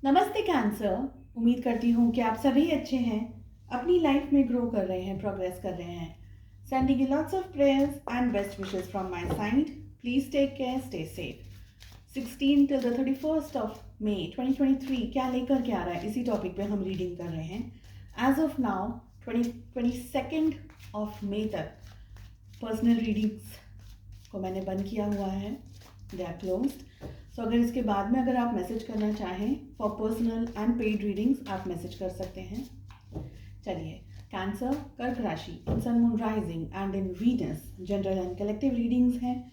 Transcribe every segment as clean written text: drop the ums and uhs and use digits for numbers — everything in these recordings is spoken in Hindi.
नमस्ते कैंसर। उम्मीद करती हूँ कि आप सभी अच्छे हैं, अपनी लाइफ में ग्रो कर रहे हैं, प्रोग्रेस कर रहे हैं। Sending you lots of prayers and best wishes from my side. Please take care, stay safe. 16 till the 31st of May 2023 क्या लेकर के आ रहा है, इसी टॉपिक पे हम रीडिंग कर रहे हैं। As of now 22nd of May तक पर्सनल रीडिंग्स को मैंने बंद किया हुआ है, दे आर क्लोज्ड। सो अगर इसके बाद में अगर आप मैसेज करना चाहें for personal and paid readings, आप मैसेज कर सकते हैं। चलिए, कैंसर, कर्क राशि, in sun moon rising and in Venus general and collective readings हैं।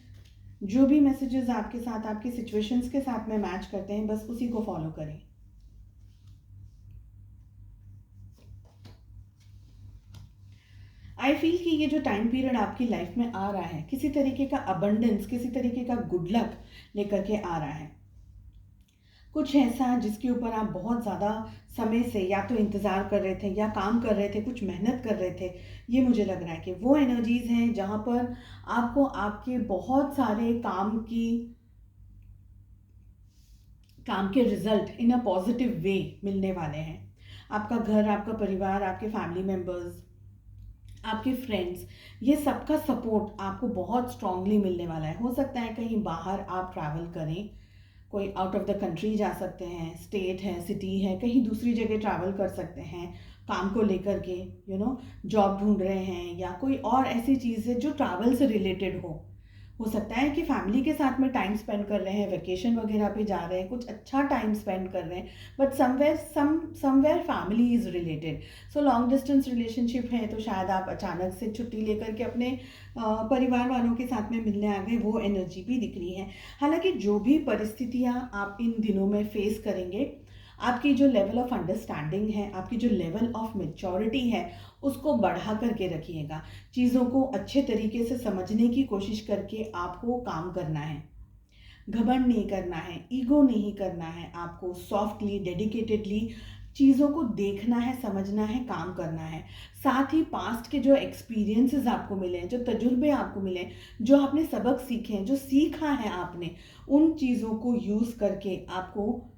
जो भी मैसेजेस आपके साथ, आपकी सिचुएशंस के साथ में मैच करते हैं, बस उसी को फॉलो करें। आई फील कि ये जो टाइम पीरियड आपकी लाइफ में आ रहा है, किसी तरीके का अबंडेंस, किसी तरीके का गुड लक लेकर के आ रहा है। कुछ ऐसा जिसके ऊपर आप बहुत ज़्यादा समय से या तो इंतज़ार कर रहे थे या काम कर रहे थे, कुछ मेहनत कर रहे थे। ये मुझे लग रहा है कि वो एनर्जीज़ हैं जहाँ पर आपको आपके बहुत सारे काम के रिजल्ट इन अ पॉजिटिव वे मिलने वाले हैं। आपका घर, आपका परिवार, आपके फैमिली मेम्बर्स, आपके फ्रेंड्स, ये सबका सपोर्ट आपको बहुत स्ट्रांगली मिलने वाला है। हो सकता है कहीं बाहर आप ट्रैवल करें, कोई आउट ऑफ द कंट्री जा सकते हैं, स्टेट है, सिटी है, कहीं दूसरी जगह ट्रैवल कर सकते हैं काम को लेकर के, जॉब ढूंढ रहे हैं या कोई और ऐसी चीज़ है जो ट्रैवल से रिलेटेड हो सकता है कि फैमिली के साथ में टाइम स्पेंड कर रहे हैं, वेकेशन वगैरह पे जा रहे हैं, कुछ अच्छा टाइम स्पेंड कर रहे हैं, but somewhere family is related. So long distance relationship है तो शायद आप अचानक से छुट्टी लेकर के अपने परिवार वालों के साथ में मिलने आ गए, वो एनर्जी भी दिख रही है। हालांकि जो भी परिस्थितियां आप इन दिनों में फेस करेंगे, आपकी जो लेवल ऑफ अंडरस्टैंडिंग है, आपकी जो लेवल ऑफ मेच्योरिटी है, उसको बढ़ा करके रखिएगा। चीज़ों को अच्छे तरीके से समझने की कोशिश करके आपको काम करना है। घमंड नहीं करना है, ईगो नहीं करना है, आपको सॉफ्टली, डेडिकेटेडली चीज़ों को देखना है, समझना है, काम करना है। साथ ही पास्ट के जो एक्सपीरियंसेस आपको मिले हैं, जो तजुर्बे आपको मिले हैं, जो आपने सबक सीखे हैं, जो सीखा है आपने, उन चीज़ों को यूज़ करके आपको,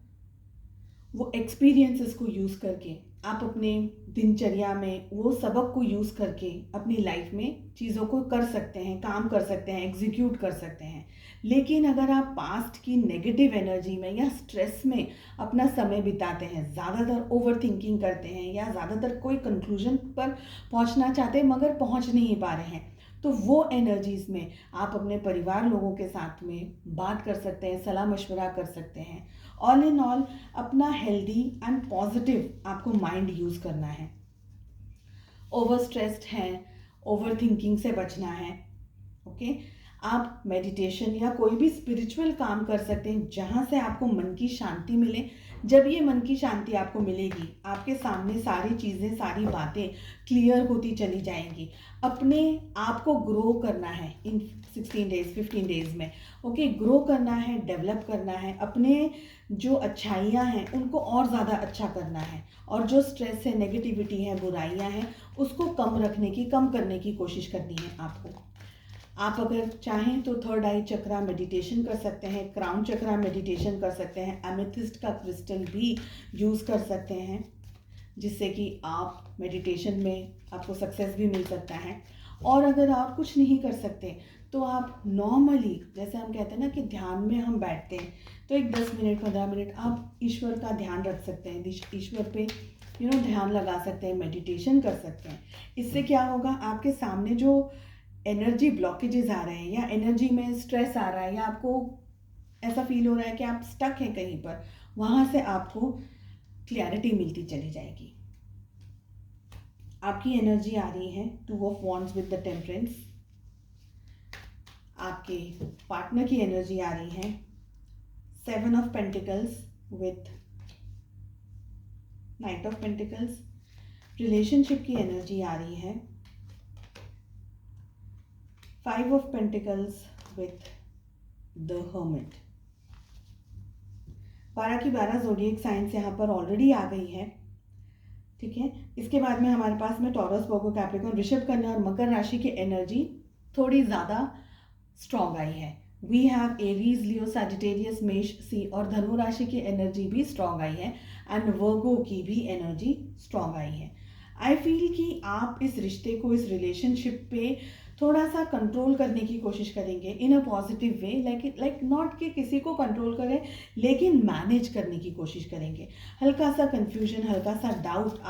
वो एक्सपीरियंसेस को यूज़ करके आप अपने दिनचर्या में वो सबक को यूज़ करके अपनी लाइफ में चीज़ों को कर सकते हैं, काम कर सकते हैं, एग्जीक्यूट कर सकते हैं। लेकिन अगर आप पास्ट की नेगेटिव एनर्जी में या स्ट्रेस में अपना समय बिताते हैं, ज़्यादातर ओवर थिंकिंग करते हैं या ज़्यादातर कोई कंक्लूजन पर पहुंचना चाहते हैं मगर पहुंच नहीं पा रहे हैं, तो वो एनर्जीज़ में आप अपने परिवार लोगों के साथ में बात कर सकते हैं, सलाह मशवरा कर सकते हैं। ऑल इन ऑल अपना हेल्दी एंड पॉजिटिव आपको माइंड यूज़ करना है। ओवर स्ट्रेस्ड हैं, ओवर थिंकिंग से बचना है। ओके, आप मेडिटेशन या कोई भी स्पिरिचुअल काम कर सकते हैं जहाँ से आपको मन की शांति मिले। जब ये मन की शांति आपको मिलेगी, आपके सामने सारी चीज़ें, सारी बातें क्लियर होती चली जाएंगी। अपने आप को ग्रो करना है इन 16 डेज, 15 डेज में। ओके, ग्रो करना है, डेवलप करना है, अपने जो अच्छाइयाँ हैं उनको और ज़्यादा अच्छा करना है, और जो स्ट्रेस है, नेगेटिविटी है, बुराइयाँ हैं, उसको कम करने की कोशिश करनी है आपको। आप अगर चाहें तो थर्ड आई चक्रा मेडिटेशन कर सकते हैं, क्राउन चक्रा मेडिटेशन कर सकते हैं, एमेथिस्ट का क्रिस्टल भी यूज़ कर सकते हैं, जिससे कि आप मेडिटेशन में आपको सक्सेस भी मिल सकता है। और अगर आप कुछ नहीं कर सकते तो आप नॉर्मली, जैसे हम कहते हैं ना कि ध्यान में हम बैठते हैं, तो एक 10 मिनट 15 मिनट आप ईश्वर का ध्यान रख सकते हैं, ईश्वर पे ध्यान लगा सकते हैं, मेडिटेशन कर सकते हैं। इससे क्या होगा, आपके सामने जो एनर्जी ब्लॉकेजेस आ रहे हैं या एनर्जी में स्ट्रेस आ रहा है या आपको ऐसा फील हो रहा है कि आप स्टक हैं कहीं पर, वहाँ से आपको क्लैरिटी मिलती चली जाएगी। आपकी एनर्जी आ रही है 2 of wands with the temperance. आपके पार्टनर की एनर्जी आ रही है 7 of pentacles with night of pentacles. Relationship की एनर्जी आ रही है 5 of Pentacles with the Hermit। 12 की 12 ज़ोडिएक साइंस यहाँ पर ऑलरेडी आ गई है। ठीक है, इसके बाद में हमारे पास में टॉरस, वर्गो, कैप्रिकॉर्न, वृषभ, कन्या और मकर राशि की एनर्जी थोड़ी ज़्यादा स्ट्रॉन्ग आई है। We have Aries, Leo, Sagittarius, मेष, सी और धनु राशि की एनर्जी भी स्ट्रांग आई है एंड वर्गो की भी एनर्जी स्ट्रांग आई है। आई फील कि आप इस रिश्ते को, इस रिलेशनशिप पे थोड़ा सा कंट्रोल करने की कोशिश करेंगे in a positive way, like not कि किसी को कंट्रोल करें, लेकिन मैनेज करने की कोशिश करेंगे। हल्का सा कंफ्यूजन, हल्का सा डाउट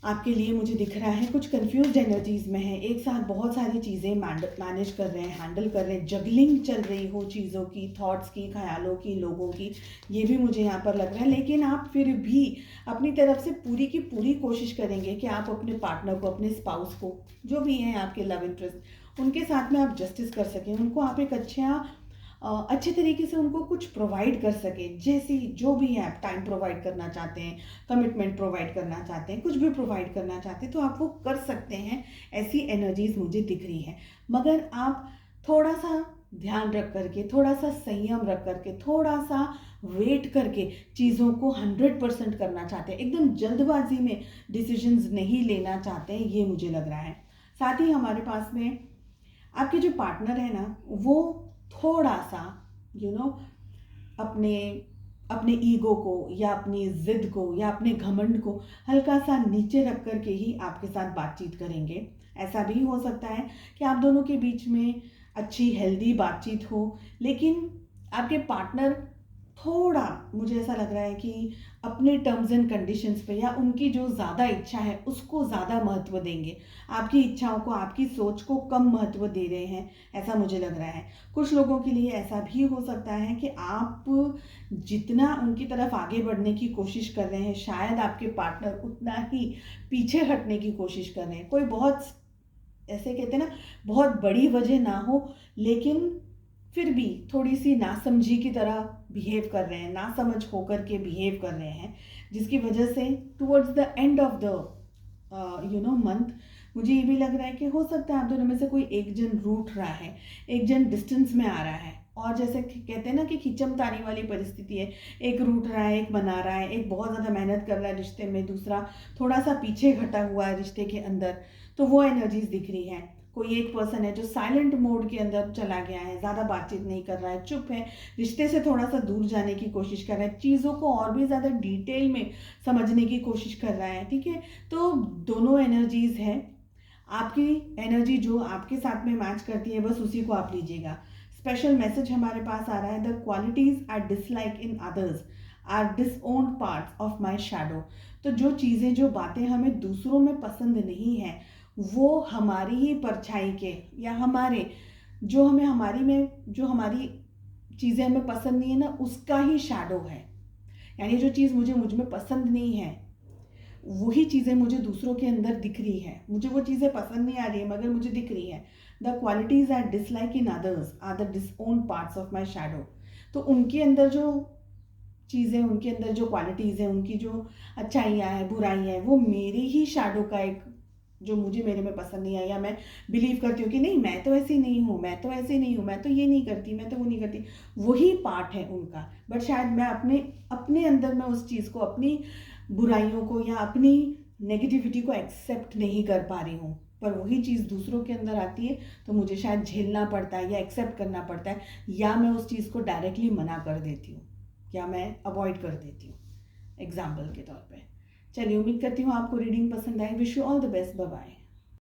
आपके लिए मुझे दिख रहा है। कुछ कंफ्यूज्ड एनर्जीज में है, एक साथ बहुत सारी चीज़ें मैनेज कर रहे हैं, हैंडल कर रहे हैं, जगलिंग चल रही हो चीज़ों की, थॉट्स की, ख्यालों की, लोगों की, ये भी मुझे यहाँ पर लग रहा है। लेकिन आप फिर भी अपनी तरफ से पूरी की पूरी कोशिश करेंगे कि आप अपने पार्टनर को, अपने स्पाउस को, जो भी हैं आपके लव इंटरेस्ट, उनके साथ में आप जस्टिस कर सकें, उनको आप एक अच्छे तरीके से उनको कुछ प्रोवाइड कर सके, जैसी जो भी है आप टाइम प्रोवाइड करना चाहते हैं, कमिटमेंट प्रोवाइड करना चाहते हैं, कुछ भी प्रोवाइड करना चाहते हैं तो आप वो कर सकते हैं। ऐसी एनर्जीज मुझे दिख रही है। मगर आप थोड़ा सा ध्यान रख करके, थोड़ा सा संयम रख करके, थोड़ा सा वेट करके चीज़ों को 100% करना चाहते हैं, एकदम जल्दबाजी में डिसीजंस नहीं लेना चाहते हैं, ये मुझे लग रहा है। साथ ही हमारे पास में आपके जो पार्टनर है ना, वो थोड़ा सा अपने अपने ईगो को या अपनी ज़िद को या अपने घमंड को हल्का सा नीचे रख कर के ही आपके साथ बातचीत करेंगे। ऐसा भी हो सकता है कि आप दोनों के बीच में अच्छी हेल्दी बातचीत हो, लेकिन आपके पार्टनर थोड़ा, मुझे ऐसा लग रहा है कि अपने टर्म्स एंड कंडीशंस पे या उनकी जो ज़्यादा इच्छा है उसको ज़्यादा महत्व देंगे, आपकी इच्छाओं को, आपकी सोच को कम महत्व दे रहे हैं, ऐसा मुझे लग रहा है। कुछ लोगों के लिए ऐसा भी हो सकता है कि आप जितना उनकी तरफ आगे बढ़ने की कोशिश कर रहे हैं, शायद आपके पार्टनर उतना ही पीछे हटने की कोशिश कर रहे हैं। कोई बहुत, ऐसे कहते हैं ना, बहुत बड़ी वजह ना हो, लेकिन फिर भी थोड़ी सी नासमझी की तरह बिहेव कर रहे हैं, नासमझ होकर के बिहेव कर रहे हैं, जिसकी वजह से towards the end of the month मुझे ये भी लग रहा है कि हो सकता है आप दोनों में से कोई एक जन रूठ रहा है, एक जन डिस्टेंस में आ रहा है, और जैसे कहते हैं ना कि खिंचम तानी वाली परिस्थिति है, एक रूठ रहा है, एक मना रहा है, एक बहुत ज़्यादा मेहनत कर रहा है रिश्ते में, दूसरा थोड़ा सा पीछे घटा हुआ है रिश्ते के अंदर, तो वो एनर्जीज दिख रही हैं। कोई एक पर्सन है जो साइलेंट मोड के अंदर चला गया है, ज़्यादा बातचीत नहीं कर रहा है, चुप है, रिश्ते से थोड़ा सा दूर जाने की कोशिश कर रहा है, चीज़ों को और भी ज़्यादा डिटेल में समझने की कोशिश कर रहा है। ठीक है, तो दोनों एनर्जीज हैं। आपकी एनर्जी जो आपके साथ में मैच करती है, बस उसी को आप लीजिएगा। स्पेशल मैसेज हमारे पास आ रहा है, the qualities I dislike in others are disowned parts of my shadow. तो जो चीज़ें, जो बातें हमें दूसरों में पसंद नहीं है, वो हमारी ही परछाई के, या हमारे जो हमें हमारी में जो हमारी चीज़ें हमें पसंद नहीं है ना, उसका ही शैडो है। यानी जो चीज़ मुझ में पसंद नहीं है, वही चीज़ें मुझे दूसरों के अंदर दिख रही है। मुझे वो चीज़ें पसंद नहीं आ रही है, मगर मुझे दिख रही है। The qualities I dislike in others are the disowned parts of my shadow. तो उनके अंदर जो चीज़ें, उनके अंदर जो क्वालिटीज़ हैं, उनकी जो अच्छाइयाँ हैं, बुराइयाँ हैं, वो मेरी ही शैडो का एक, जो मुझे मेरे में पसंद नहीं आया, मैं बिलीव करती हूँ कि नहीं, मैं तो ऐसी नहीं हूँ, मैं तो ऐसी नहीं हूँ, मैं तो ये नहीं करती, मैं तो वो नहीं करती, वही पार्ट है उनका। बट शायद मैं अपने अपने अंदर में उस चीज़ को, अपनी बुराइयों को या अपनी नेगेटिविटी को एक्सेप्ट नहीं कर पा रही हूँ, पर वही चीज़ दूसरों के अंदर आती है तो मुझे शायद झेलना पड़ता है या एक्सेप्ट करना पड़ता है, या मैं उस चीज़ को डायरेक्टली मना कर देती हूँ, या मैं अवॉइड कर देती हूँ, एग्जाम्पल के तौर पे। चलिए, उम्मीद करती हूँ आपको रीडिंग पसंद आए। Wish you all the best. Bye bye.